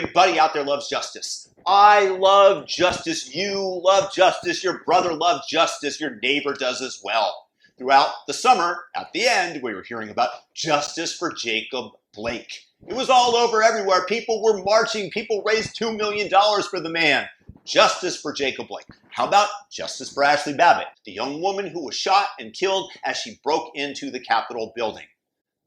Everybody out there loves justice. I love justice. You love justice. Your brother loves justice. Your neighbor does as well. Throughout the summer, at the end, we were hearing about justice for Jacob Blake. It was all over everywhere. People were marching. People raised $2 million for the man. Justice for Jacob Blake. How about justice for Ashli Babbitt, the young woman who was shot and killed as she broke into the Capitol building?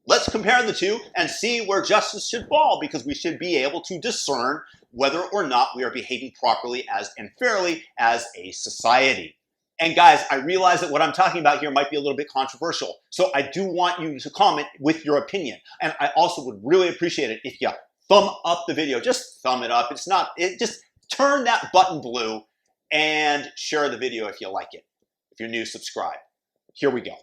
Let's compare the two and see where justice should fall, because we should be able to discern whether or not we are behaving properly and fairly as a society. And guys, I realize that what I'm talking about here might be a little bit controversial, so I do want you to comment with your opinion. And I also would really appreciate it if you thumb up the video. Just thumb it up. Just turn that button blue and share the video if you like it. If you're new, subscribe. Here we go.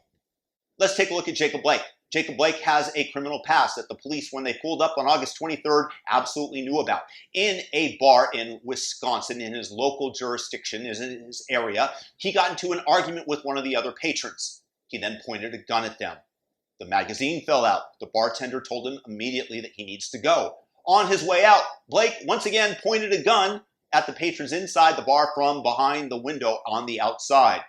Let's take a look at Jacob Blake. Jacob Blake has a criminal past that the police, when they pulled up on August 23rd, absolutely knew about. In a bar in Wisconsin, in his local jurisdiction, in his area, he got into an argument with one of the other patrons. He then pointed a gun at them. The magazine fell out. The bartender told him immediately that he needs to go. On his way out, Blake once again pointed a gun at the patrons inside the bar from behind the window on the outside.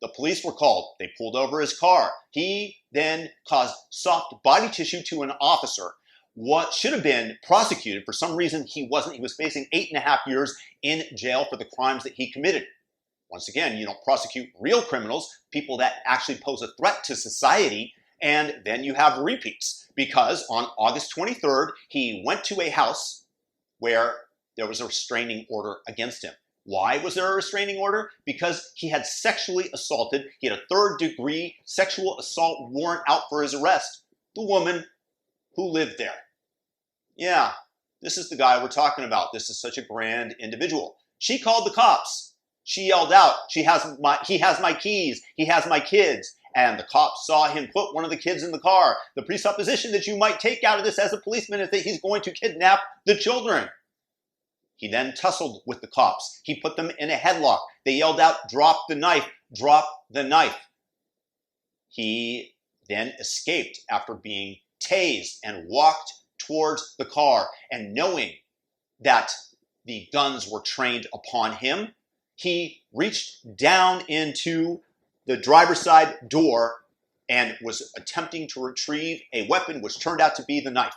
The police were called. They pulled over his car. He then caused soft body tissue to an officer. What should have been prosecuted, for some reason he wasn't. He was facing 8.5 years in jail for the crimes that he committed. Once again, you don't prosecute real criminals, people that actually pose a threat to society, and then you have repeats. Because on August 23rd, he went to a house where there was a restraining order against him. Why was there a restraining order? Because he had sexually assaulted. He had a third-degree sexual assault warrant out for his arrest. The woman who lived there. Yeah, this is the guy we're talking about. This is such a grand individual. She called the cops. She yelled out, he has my keys, he has my kids. And the cops saw him put one of the kids in the car. The presupposition that you might take out of this as a policeman is that he's going to kidnap the children. He then tussled with the cops. He put them in a headlock. They yelled out, "Drop the knife, drop the knife." He then escaped after being tased and walked towards the car. And knowing that the guns were trained upon him, he reached down into the driver's side door and was attempting to retrieve a weapon, which turned out to be the knife.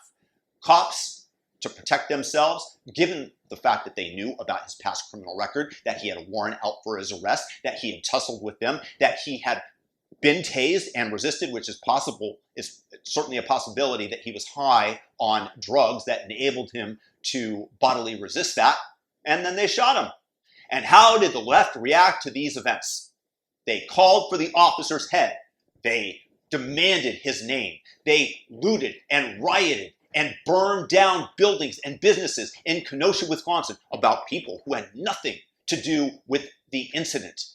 Cops, to protect themselves, given the fact that they knew about his past criminal record, that he had a warrant out for his arrest, that he had tussled with them, that he had been tased and resisted, which is possible, is certainly a possibility that he was high on drugs that enabled him to bodily resist that, and then they shot him. And how did the left react to these events? They called for the officer's head. They demanded his name. They looted and rioted and burned down buildings and businesses in Kenosha, Wisconsin, about people who had nothing to do with the incident.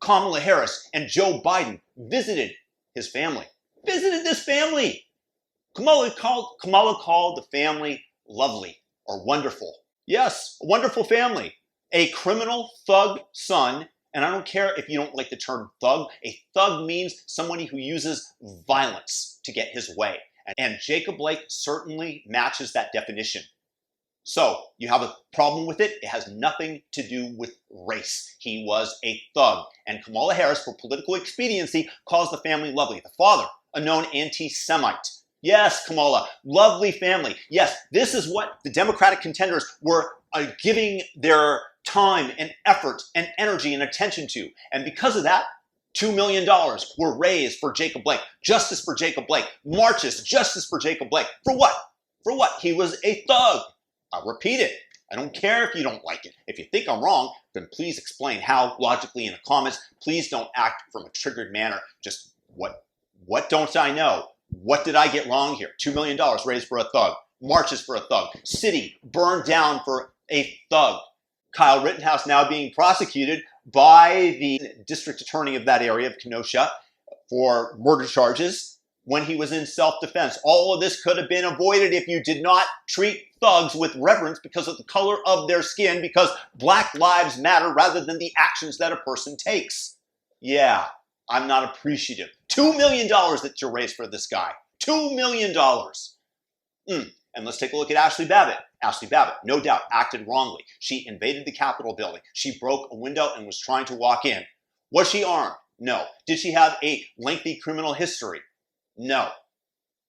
Kamala Harris and Joe Biden visited his family. Visited this family. Kamala called the family lovely or wonderful. Yes, a wonderful family. A criminal thug son, and I don't care if you don't like the term thug. A thug means somebody who uses violence to get his way. And Jacob Blake certainly matches that definition. So you have a problem with it? It has nothing to do with race. He was a thug. And Kamala Harris, for political expediency, calls the family lovely. The father, a known anti-Semite. Yes, Kamala, lovely family. Yes, this is what the Democratic contenders were giving their time and effort and energy and attention to. And because of that, $2 million were raised for Jacob Blake. Justice for Jacob Blake. Marches, justice for Jacob Blake. For what? For what? He was a thug. I'll repeat it. I don't care if you don't like it. If you think I'm wrong, then please explain how logically in the comments. Please don't act from a triggered manner. Just what don't I know? What did I get wrong here? $2 million raised for a thug. Marches for a thug. City burned down for a thug. Kyle Rittenhouse now being prosecuted by the district attorney of that area of Kenosha for murder charges when he was in self-defense. All of this could have been avoided if you did not treat thugs with reverence because of the color of their skin, because Black lives matter rather than the actions that a person takes. Yeah, I'm not appreciative. $2 million that you raised for this guy. $2 million. And And let's take a look at Ashli Babbitt. Ashli Babbitt, no doubt, acted wrongly. She invaded the Capitol building. She broke a window and was trying to walk in. Was she armed? No. Did she have a lengthy criminal history? No.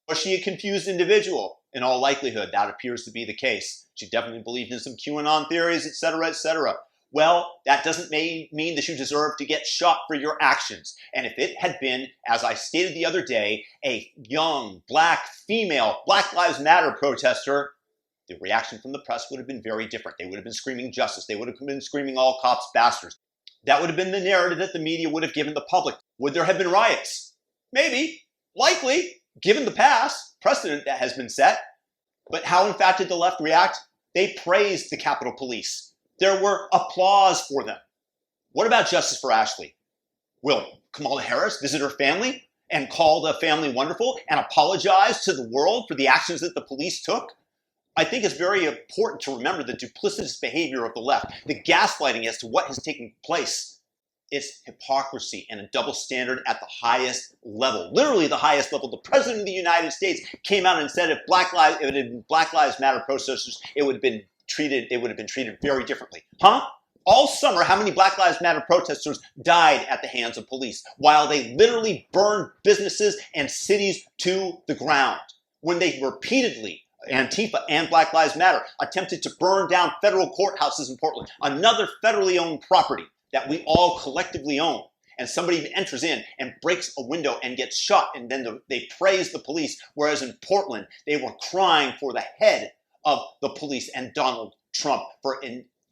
Was she a confused individual? In all likelihood, that appears to be the case. She definitely believed in some QAnon theories, etc., etc. Well, that doesn't mean that you deserve to get shot for your actions. And if it had been, as I stated the other day, a young, black, female, Black Lives Matter protester, the reaction from the press would have been very different. They would have been screaming justice. They would have been screaming all cops bastards. That would have been the narrative that the media would have given the public. Would there have been riots? Maybe. Likely. Given the past precedent that has been set. But how, in fact, did the left react? They praised the Capitol Police. There were applause for them. What about justice for Ashli? Will Kamala Harris visit her family and call the family wonderful and apologize to the world for the actions that the police took? I think it's very important to remember the duplicitous behavior of the left, the gaslighting as to what has taken place. It's hypocrisy and a double standard at the highest level, literally the highest level. The President of the United States came out and said if it had been Black Lives Matter protesters, they would have been treated very differently. Huh? All summer, how many Black Lives Matter protesters died at the hands of police while they literally burned businesses and cities to the ground when they repeatedly, Antifa and Black Lives Matter, attempted to burn down federal courthouses in Portland, another federally owned property that we all collectively own, and somebody enters in and breaks a window and gets shot, and then they praise the police, whereas in Portland, they were crying for the head of the police and Donald Trump for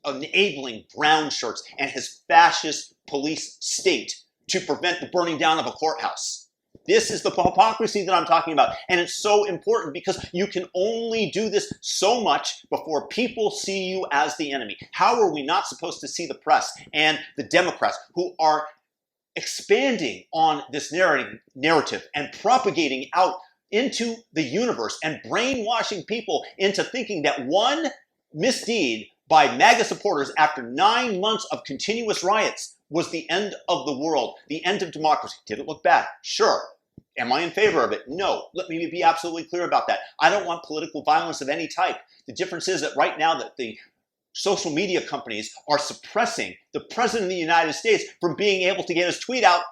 enabling brown shirts and his fascist police state to prevent the burning down of a courthouse. This is the hypocrisy that I'm talking about. And it's so important because you can only do this so much before people see you as the enemy. How are we not supposed to see the press and the Democrats who are expanding on this narrative and propagating out into the universe and brainwashing people into thinking that one misdeed by MAGA supporters after 9 months of continuous riots was the end of the world, the end of democracy? Did it look bad? Sure. Am I in favor of it? No. Let me be absolutely clear about that. I don't want political violence of any type. The difference is that right now that the social media companies are suppressing the President of the United States from being able to get his tweet out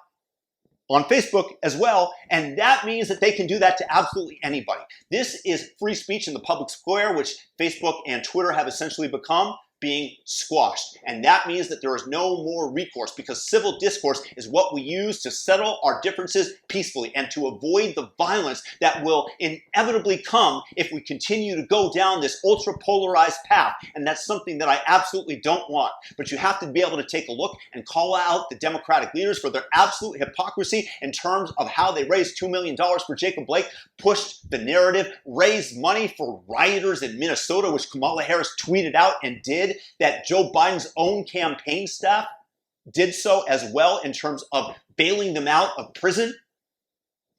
on Facebook as well, and that means that they can do that to absolutely anybody. This is free speech in the public square, which Facebook and Twitter have essentially become, being squashed. And that means that there is no more recourse because civil discourse is what we use to settle our differences peacefully and to avoid the violence that will inevitably come if we continue to go down this ultra-polarized path. And that's something that I absolutely don't want. But you have to be able to take a look and call out the Democratic leaders for their absolute hypocrisy in terms of how they raised $2 million for Jacob Blake, pushed the narrative, raised money for rioters in Minnesota, which Kamala Harris tweeted out and did, that Joe Biden's own campaign staff did so as well in terms of bailing them out of prison.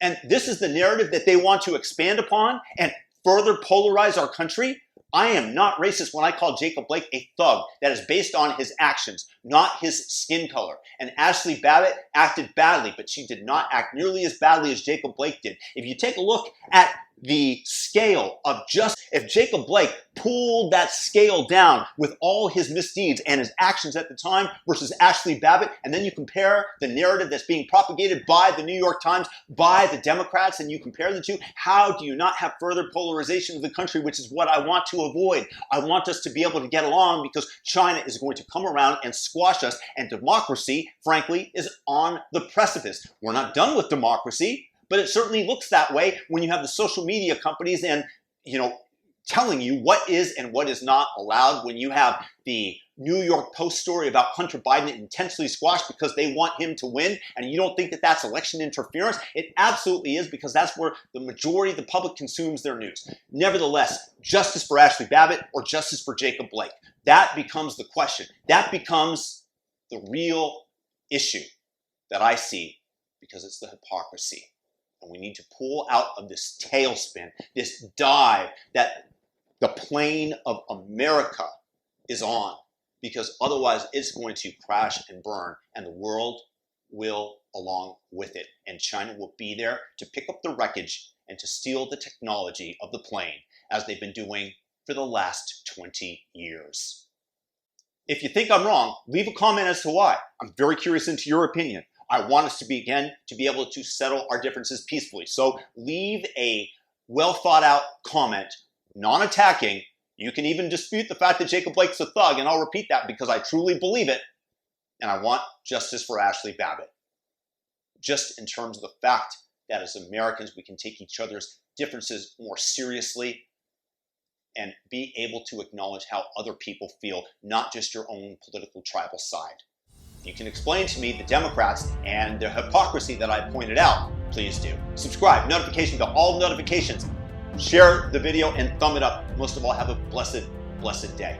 And this is the narrative that they want to expand upon and further polarize our country. I am not racist when I call Jacob Blake a thug. That is based on his actions, not his skin color. And Ashli Babbitt acted badly, but she did not act nearly as badly as Jacob Blake did. If you take a look at the scale of if Jacob Blake pulled that scale down with all his misdeeds and his actions at the time versus Ashli Babbitt, and then you compare the narrative that's being propagated by the New York Times, by the Democrats, and you compare the two, how do you not have further polarization of the country, which is what I want to avoid? I want us to be able to get along because China is going to come around and squash us, and democracy, frankly, is on the precipice. We're not done with democracy, but it certainly looks that way when you have the social media companies and, telling you what is and what is not allowed, when you have the New York Post story about Hunter Biden intensely squashed because they want him to win, and you don't think that that's election interference. It absolutely is, because that's where the majority of the public consumes their news. Nevertheless, justice for Ashli Babbitt or justice for Jacob Blake? That becomes the question. That becomes the real issue that I see, because it's the hypocrisy. And we need to pull out of this tailspin, this dive that the plane of America is on, because otherwise it's going to crash and burn, and the world will along with it. And China will be there to pick up the wreckage and to steal the technology of the plane. as they've been doing for the last 20 years. If you think I'm wrong, leave a comment as to why. I'm very curious into your opinion. I want us to be able to settle our differences peacefully. So leave a well thought out comment, non-attacking. You can even dispute the fact that Jacob Blake's a thug, and I'll repeat that because I truly believe it. And I want justice for Ashli Babbitt. Just in terms of the fact that as Americans, we can take each other's differences more seriously and be able to acknowledge how other people feel, not just your own political tribal side. If you can explain to me the Democrats and the hypocrisy that I pointed out, please do. Subscribe, notification bell, all notifications. Share the video and thumb it up. Most of all, have a blessed, blessed day.